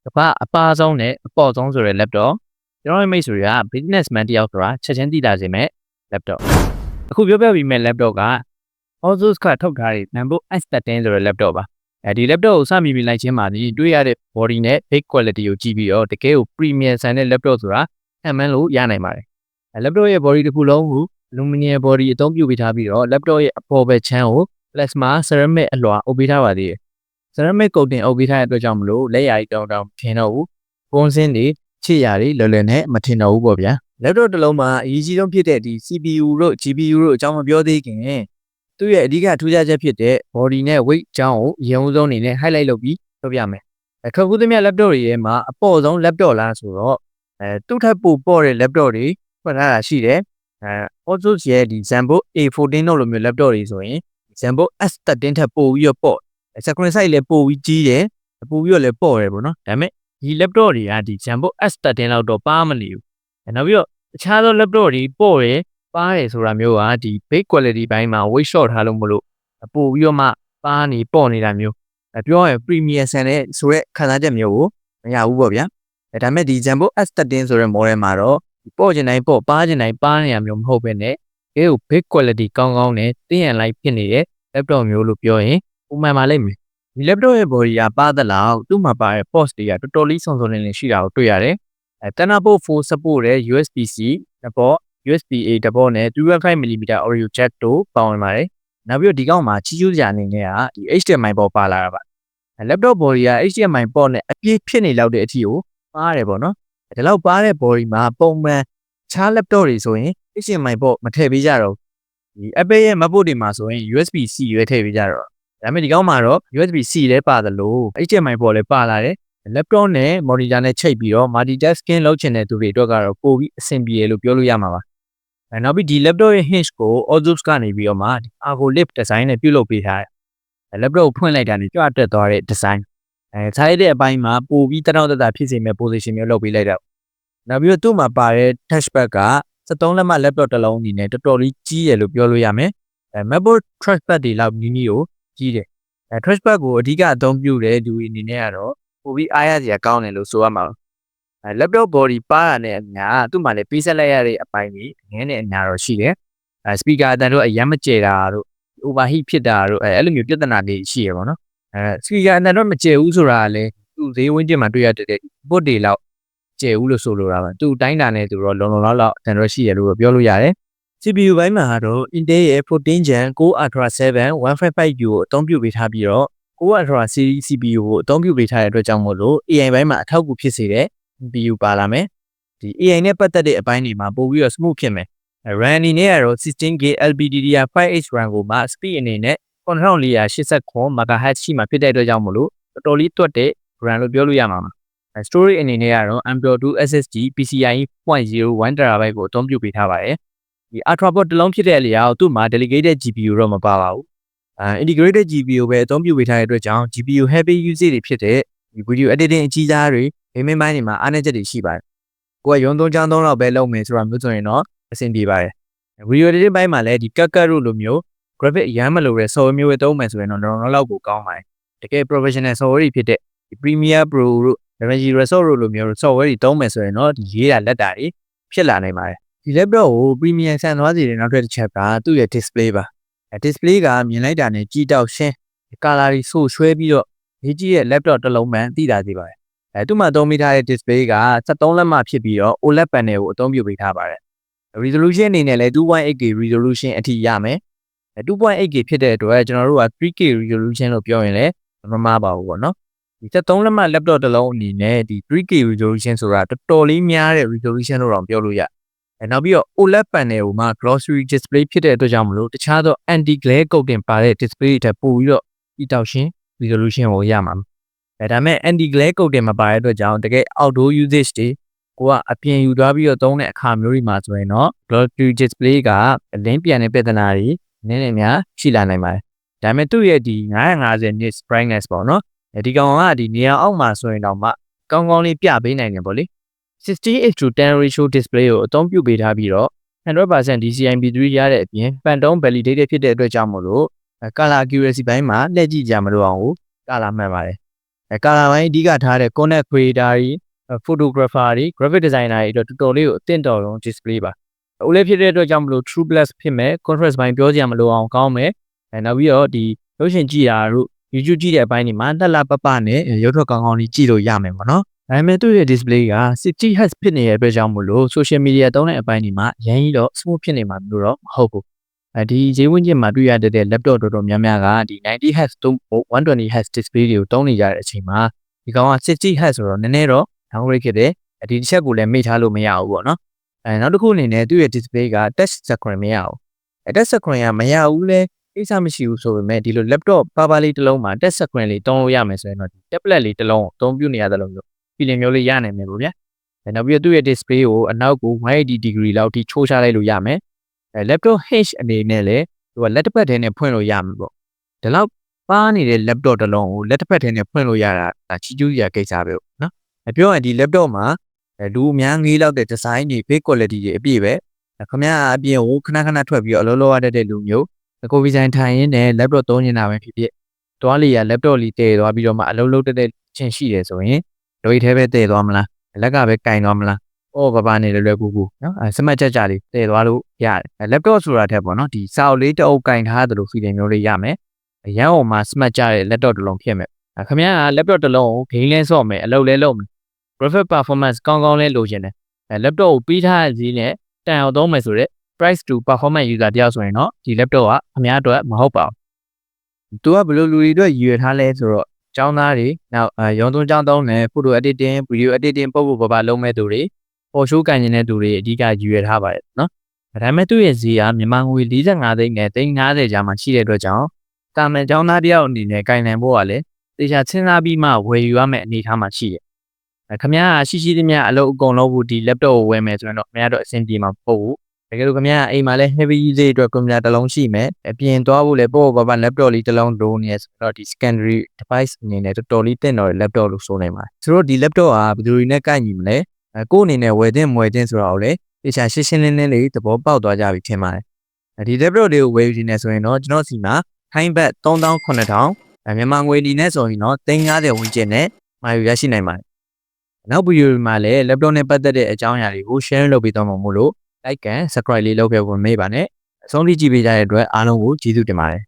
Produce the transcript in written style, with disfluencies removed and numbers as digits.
ကမ္ဘာအပါဆုံးနဲ့အပေါ်ဆုံးဆိုတဲ့ laptop ကျွန်တော်ရဲ့မိတ်ဆွေတွေက businessman တယောက်ဆိုတာချက်ချင်းသိလာစေမဲ့ laptop အခုပြောပြပြီးမဲ့ laptop က Asus ကထုတ်ထားတဲ့ Lambo S13 ဆိုတဲ့ laptop ပါဒီ laptop ကိုစမြင်လိုက်ချင်းမှာဒီတွေ့ရတဲ့ body နဲ့ build quality ကိုကြည့်ပြီးတော့တကယ်ကို premium ဆန်တဲ့ laptop ဆိုတာအမှန်လို့ရနိုင်ပါတယ်laptop ရဲ့ body တစ်ခုလုံးကို aluminum body အသုံးပြုပေးထားပြီးတော့ laptop ရဲ့အပေါ်ဘက်ချမ်းကို plasma ceramic အလွှာအုပ်ပေးထားပါသေးတယ်ceramic coating အုပ်ပေးထားတဲ့အတွက်ကြောင့်မလို့လက်ရာကြီးတောင်ထင်တော့ဘူးပုံစင်းတွေချစ်ရာတွေလွယ်လွယ်နဲ့မထင်တော့ဘူးပေါ့ဗျာ laptop တစ်လုံးမှာအရေးကြီးဆုံးဖြစ်တဲ့ဒီ CPU တို့ GPU တို့အကြောင်းမပြောသေးခင်သူ့ရဲ့အဓိကထူးခြားချက်ဖြစ်တဲ့ body နဲ့ weight အကြောင်းကိုအရင်ဆုံးအနေနဲ့ highlight လုပ်ပြီးပြောပြမယ်ထွက်ကူးသမျှ laptop တွေရဲ့မှာအပေါ်ဆုံး laptop လားဆိုတော့သူ့ထက်ပိုပေါ့တဲ့ laptop တွေဖွင့်ထားတာရှိတယ်Asus ရဲ့ဒီ Zenbook A14 တို့လိုမျိုး laptop တွေဆိုရင် Zenbook S13 ထက်ပိုပြီးတော့ပေါ့screen size လည်းပိုပြီးကြီးတယ်ပိုပြီးတော့လည်းပေါ့တယ်ပေါ့နော်ဒါပေမဲ့ဒီ laptop တွေကဒီ Zenbook S13 လောက်တော့ပါမနေဘူးနောက်ပြီးတော့တခြားသော laptop တွေပေါ့တယ်ပါတယ်ဆိုတာမျိုးကဒီ build quality ဘိုင်းမှာ weight short ထားလို့မလို့ပိုပြီးတော့မှပါနေပေါ့နေတာမျိုးပြောရရင် premium ဆန်တဲ့ဆိုရက်ခံစားချက်မျိုးကိုမရဘူးပေါ့ဗျာဒါပေမဲ့ဒီ Zenbook S13 ဆိုတဲ့ model မှာတော့ပေါ့ကျင်တိုင်းပေါ့ပါကျင်တိုင်းပါနေရမျိုးမဟုတ်ဘဲနဲ့အဲကို build quality ကောင်းကောင်းနဲ့သိရန်လိုက်ဖြစ်နေတဲ့ laptop မျိုးလို့ပြောရင်ပုံမှန်ပါလိမ့်မယ်ဒီ laptop ရဲ့ body ကပါသလောက်သူ့မှာပါတဲ့ ports တွေကတော်တော်လေးစုံစုံလင်လင်ရှိတာကိုတွေ့ရတယ်Thunderbolt 4 support တဲ့ USB-C တစ်ပေါ့ USB-A တစ်ပေါ့နဲ့ 2.5mm audio jack တို့ပါဝင်ပါတယ်နောက်ပြီးတော့ဒီကောင်မှာကြီးကျူးစရာအနေနဲ့ကဒီ HDMI ပေါ့ပါလာတာပါ laptop body က HDMI ပေါ့နဲ့အပြည့်ဖြစ်နေလောက်တဲ့အထိကိုပါတယ်ပေါ့နော်ဒီလောက်ပါတဲ့ body မှာပုံမှန်ခြား laptop တွေဆိုရင် HDMI ပေါ့မထည့်ပေးကြတော့ဒီ Apple ရဲ့ MacBook တွေမှာဆိုရင် USB-C ရွေးထည့်ပေးကြတော့ဒါပေမဲ့ဒီကောင်မှာတော့ USB-C လည်းပါသလို HDMI ပေါ့လည်းပါလာတယ် laptop နဲ့ monitor နဲ့ချိတ်ပြီးတော့ multitasking လုပ်ချင်တဲ့သူတွေအတွက်ကတော့ပိုပြီးအဆင်ပြေတယ်လို့ပြောလို့ရမှာပါနောက်ပြီးဒီ laptop ရဲ့ hinge ကို Asus ကနေပြီးတော့မှ Argo Lift design နဲ့ပြုလုပ်ပေးထားတယ်laptop ကိုဖွင့်လိုက်တာနဲ့ကြွတက်သွားတဲ့ design ခြားရတဲ့အပိုင်းမှာပိုပြီးတနောက်တတာဖြစ်စေမဲ့ position မျိုးလုပ်ပေးလိုက်တော့နောက်ပြီးတော့သူ့မှာပါတဲ့ touchpad က73လက်မ laptop တစ်လုံးအနေနဲ့တော်တော်လေးကြီးတယ်လို့ပြောလို့ရမယ်MacBook trackpad တွေလောက်နီးနီးကိုကြီးတယ်trackpad ကိုအဓိကအသုံးပြုတဲ့လူတွေအနေနဲ့ကတော့ပိုပြီးအားရစရာကောင်းတယ်လို့ဆိုရမှာlaptop body ပါတာနဲ့အများသူ့မှာလည်းပေးဆက်လိုက်ရတဲ့အပိုင်းကြီးငင်းတဲ့အများတော့ရှိတယ်speaker အတန်တို့အရင်မကျဲတာတို့ overheat ဖြစ်တာတို့အဲ့လိုမျိုးပြဿနာတွေရှိရပါတော့speaker အတန်တော့မကျဲဘူးဆိုတာကလည်းသူ့ဈေးဝန်းကျင်မှာတွေ့ရတဲ့ bot တွေလောက်ကျဲဘူးလို့ဆိုလိုတာပါသူ့တိုင်းတာနဲ့သူတော့လုံလောက်အတန်တော့ရှိရလို့ပြောလို့ရတယ်CPU ဘိုင်းမှာတော့ Intel ရဲ့ 14 Gen Core Ultra 7 155U ကိုအသုံးပြုပေးထားပြီးတော့ Core Ultra Series CPU ကိုအသုံးပြုပေးထားတဲ့အတွက်ကြောင့်မို့လို့ AI ဘိုင်းမှာအထောက်အကူဖြစ်စေတဲ့ CPU ပါလာမယ်ဒီ AI နဲ့ပတ်သက်တဲ့အပိုင်းတွေမှာပို့ပြီးတော့ smooth ဖြစ်မယ် RAM အနေနဲ့ကတော့ 16GB LPDDR5H RAM ကိုမှ speed အနေနဲ့ 4489 MHz ရှိမှဖြစ်တဲ့အတွက်ကြောင့်မို့လို့တော်တော်လေးတွက်တဲ့ RAM လို့ပြောလို့ရမှာပါstorage အနေနဲ့ကတော့ M.2 SSD PCIe 0.01 TB ကိုအသုံးပြုပေးထားပါတယ်ဒီ Ultra Book တစ်လုံးဖြစ်တဲ့အလျောက်သူ့မှာ dedicated GPU တော့မပါပါဘူးintegrated GPU ပဲအသုံးပြုပေးထားတဲ့အတွက်ကြောင့် GPU heavy usage တွေဖြစ်တဲ့ဒီ video editing အကြီးစားတွေ gaming ပိုင်းတွေမှာအားနည်းချက်တွေရှိပါတယ်ကိုကရုံသုံးချောင်းသုံးလောက်ပဲလုပ်မယ်ဆိုတာမျိုးဆိုရင်တော့အဆင်ပြေပါတယ် video editing ပိုင်းမှာလည်းဒီ CapCut တို့လိုမျိုး graphic အရမ်းမလိုတဲ့ software မျိုးပဲသုံးမယ်ဆိုရင်တော့လောက်ကိုကောင်းပါတယ်တကယ် professional software တွေဖြစ်တဲ့ဒီ Premiere Pro တို့ DaVinci Resolve တို့လိုမျိုး software တွေသုံးမယ်ဆိုရင်တော့ဒီရေးတာလက်တာတွေဖြစ်လာနိုင်ပါတယ်ဒီ laptop ကို premium ဆန်သွားစေတဲ့နောက်ထပ်တစ်ချက်ကသူ့ရဲ့ display ပါdisplay ကမြင်လိုက်တာနဲ့ကြည်တောက်ရှင်း color တွေဆိုရွှဲပြီးတော့ရေးကြည့်ရဲ့ laptop တစ်လုံးမှန်သိတာစေပါတယ်သူ့မှာသုံးပေးထားတဲ့ display က73လက်မဖြစ်ပြီးတော့ OLED panel ကိုအသုံးပြုပေးထားပါတယ် resolution အနေနဲ့လည်း 2.8K resolution အထိရမယ် 2.8K ဖြစ်တဲ့အတွက်ကျွန်တော်တို့က 3K resolution လို့ပြောရင်လည်းမမှားပါဘူးပေါ့နော်ဒီ73လက်မ laptop တစ်လုံးအနေနဲ့ဒီ 3K resolution ဆိုတာတော်တော်လေးများတဲ့ resolution လို့တော့ပြောလို့ရနောက်ပြီးတော့ OLED panel ကိုမှ glossy display ဖြစ်တဲ့အတွက်ကြောင့်မလို့တခြားသော anti glare coating ပါတဲ့ display တွေထပ်ပို့ပြီးတော့ကြည့်တောက်ရှင်း resolution ကိုရမှာဒါပေမဲ့ anti glare coating မပါတဲ့အတွက်ကြောင့်တကယ် outdoor usage တွေကိုကအပြင်ယူသွားပြီးတော့သုံးတဲ့အခါမျိုးတွေမှာဆိုရင်တော့ glossy display ကအလင်းပြန်တဲ့ပြဿနာတွေနည်းနည်းများရှိလာနိုင်ပါတယ်ဒါပေမဲ့သူ့ရဲ့ဒီ950 nits brightness ပေါ့နော်ဒီကောင်ကဒီနေရာအောက်မှာဆိုရင်တော့မှကောင်းကောင်းလေးပြပေးနိုင်တယ်ပေါ့လေ60:10 ratio display ကိုအသုံးပြုပေးထားပြီးတော့ 100% DCI-P3 ရတဲ့အပြင် Phantom validated ဖြစ်တဲ့အတွက်ကြောင့်မို့လို့ color accuracy ဘိုင်းမှာလက်ကြည့်ကြမလို့အောင်ကို color မှန်ပါတယ် ကာလာပိုင်းအဓိကထားတဲ့ content creator တွေ photographer တွေ graphic designer တွေအတွက်တော်တော်လေးကိုအသင့်တော်ဆုံး display ပါ။ဦးလေးဖြစ်တဲ့အတွက်ကြောင့်မလို့ true plus ဖြစ်မဲ့ contrast ဘိုင်းပြောစရာမလိုအောင်ကောင်းမယ်။နောက်ပြီးတော့ဒီရုပ်ရှင်ကြည့်တာတို့ YouTube ကြည့်တဲ့အပိုင်းတွေမှာလှလှပပနဲ့ရုပ်ထွက်ကောင်းကောင်းလေးကြည့်လို့ရမယ်ပေါ့နော်။ဒါပေမဲ့သူ့ရဲ့ display က 60Hz ဖြစ်နေတဲ့အတွက်ကြောင့်မလို့ social media သုံးတဲ့အပိုင်းတွေမှာအရင်ကြီးတော့ smooth ဖြစ်နေမှာလို့တော့မဟုတ်ဘူး။ဒီဈေးဝန်းကျင်မှာတွေ့ရတဲ့ laptop တော်တော်များများကဒီ 90Hz သုံး 120Hz display တွေကိုတုံးနေကြတဲ့အချိန်မှာဒီကောင်က 60Hz ဆိုတော့နည်းနည်းတော့ downgrade ဖြစ်တယ်။ဒီတစ်ချက်ကိုလည်းမေ့ထားလို့မရဘူးပေါ့နော်။နောက်တစ်ခုအနေနဲ့သူ့ရဲ့ display က touch screen မရဘူး။ touch screen ကမရဘူးလဲကိစ္စမရှိဘူးဆိုပေမဲ့ဒီလို laptop ပါပါလေးတစ်လုံးမှာ touch screen လေးတုံးလို့ရမယ်ဆိုရင်တော့ tablet လေးတစ်လုံးကိုအသုံးပြုနေရတယ်လို့မျိုး feeling မျိုးလေးရနိုင်မယ်ပေါ့ဗျာ။နောက်ပြီးတော့သူ့ရဲ့ display ကိုအနောက်ကို180 degree လောက်ထိချိုးချလိုက်လို့ရမယ်။ laptop hinge အနေနဲ့လည်းသူကလက်တစ်ဖက်ထဲနဲ့ဖွင့်လို့ရမှာပေါ့။ဒီလောက်ပါနေတဲ့ laptop တစ်လုံးကိုလက်တစ်ဖက်ထဲနဲ့ဖွင့်လို့ရတာချီးကျူးစရာကိစ္စပဲပေါ့နော်။ပြောရင်ဒီ laptop မှာလူအများငေးလောက်တဲ့ design တွေ big quality တွေအပြည့်ပဲ။ခင်ဗျားအပြင်ကိုခဏခဏထွက်ပြီးတော့အလုပ်လုပ်ရတဲ့လူမျိုးကိုဗီဇိုင်ထိုင်ရင်းနဲ့ laptop သုံးနေတာပဲဖြစ်ဖြစ်တွားလီက laptop လေးတည်သွားပြီးတော့မှအလုပ်လုပ်တဲ့ချင်းရှိတယ်ဆိုရင်လွယ်ထဲပဲတည်သွားမလားလက်ကပဲကင်သွားမလားဘာဘာနေလွယ်ကူကူနော်စမတ်ချက်ကြလေးတည်သွားလို့ရတယ် laptop ဆိုတာထက်ပေါ့နော်ဒီစာအုပ်လေးတစ်အုပ်ကင်ထားသလို feeling မျိုးလေးရမယ်အရန်အောင်မှာ smart ကြတဲ့ laptop တစ်လုံးဖြစ်မယ်ခင်ဗျားက laptop တစ်လုံးကို game လဲဆော့မယ်အလုပ်လဲလုပ်မယ် graphic performance ကောင်းကောင်းလဲလိုချင်တယ်laptop ကိုပြီးထားတဲ့ဈေးနဲ့တန်အောင်သုံးမယ်ဆိုတော့ price to performance user တယောက်ဆိုရင်တော့ဒီ laptop ကခင်ဗျားအတွက်မဟုတ်ပါဘူးသူကဘယ်လိုလူတွေအတွက်ရည်ရွယ်ထားလဲဆိုတော့ကျောင်းသားတွေနောက်ရုံးသွင်းကျောင်းသုံးတယ် photo editing video editing ပုတ်ပုတ်ပပလုံးမဲ့သူတွေပေါ်ရှိုးကန်နေတဲ့သူတွေအဓိကရည်ရွယ်ထားပါတယ်နော်ဒါပေမဲ့သူ့ရဲ့ဈေးကမြန်မာငွေ45သိန်းနဲ့350ကျားမှရှိတဲ့အတွက်ကြောင့်တာမန်ကျောင်းသားတယောက်အနေနဲ့ကင်နိုင်ဖို့ကလည်းတေချာစဉ်းစားပြီးမှဝယ်ယူရမယ့်အနေအထားမှာရှိတယ်ခင်ဗျားရှိရှိသမျှအလုပ်အကုန်လုံးဘူးဒီ laptop ကိုဝယ်မယ်ဆိုရင်တော့ခင်ဗျားတို့အဆင်ပြေမှာမဟုတ်ဘူးတကယ်လို့ခင်ဗျားအိမ်မှာလည်း heavy usage အတွက်ကွန်ပျူတာတစ်လုံးရှိမယ်အပြင်သွားဖို့လည်းပေါ့ပေါ့ပါ laptop လေးတစ်လုံးလိုနေဆိုတော့ဒီ secondary device အနေနဲ့တော်တော်လေးတင့်တော်တဲ့ laptop လို့ဆိုနိုင်ပါတယ်ဆိုတော့ဒီ laptop ကဘယ်သူတွေနဲ့ကိုက်ညီမလဲကိုယ့်အနေနဲ့ဝယ်သင့်မဝယ်သင့်ဆိုတာကိုလည်းတေချာရှင်းရှင်းလင်းလင်းလေးသဘောပေါက်သွားကြပြီထင်ပါတယ်ဒီ laptop တွေကိုဝယ်ယူနေဆိုရင်တော့ကျွန်တော်စီမှာ high band 39,000မြန်မာငွေဒီနဲ့ဆိုရင်တော့350ဝန်းကျင်နဲ့မှာယူရရှိနိုင်ပါတယ်နောက်ဗီဒီယိုမှာလည်း laptop နဲ့ပတ်သက်တဲ့အကြောင်းအရာတွေကို share လုပ်ပေးသွားမှာမို့လို့ like and subscribe လေးလုပ်ခဲ့ဖို့မေ့ပါနဲ့အဆုံးထိကြည့်ပေးကြတဲ့အတွက်အားလုံးကိုကျေးဇူးတင်ပါတယ်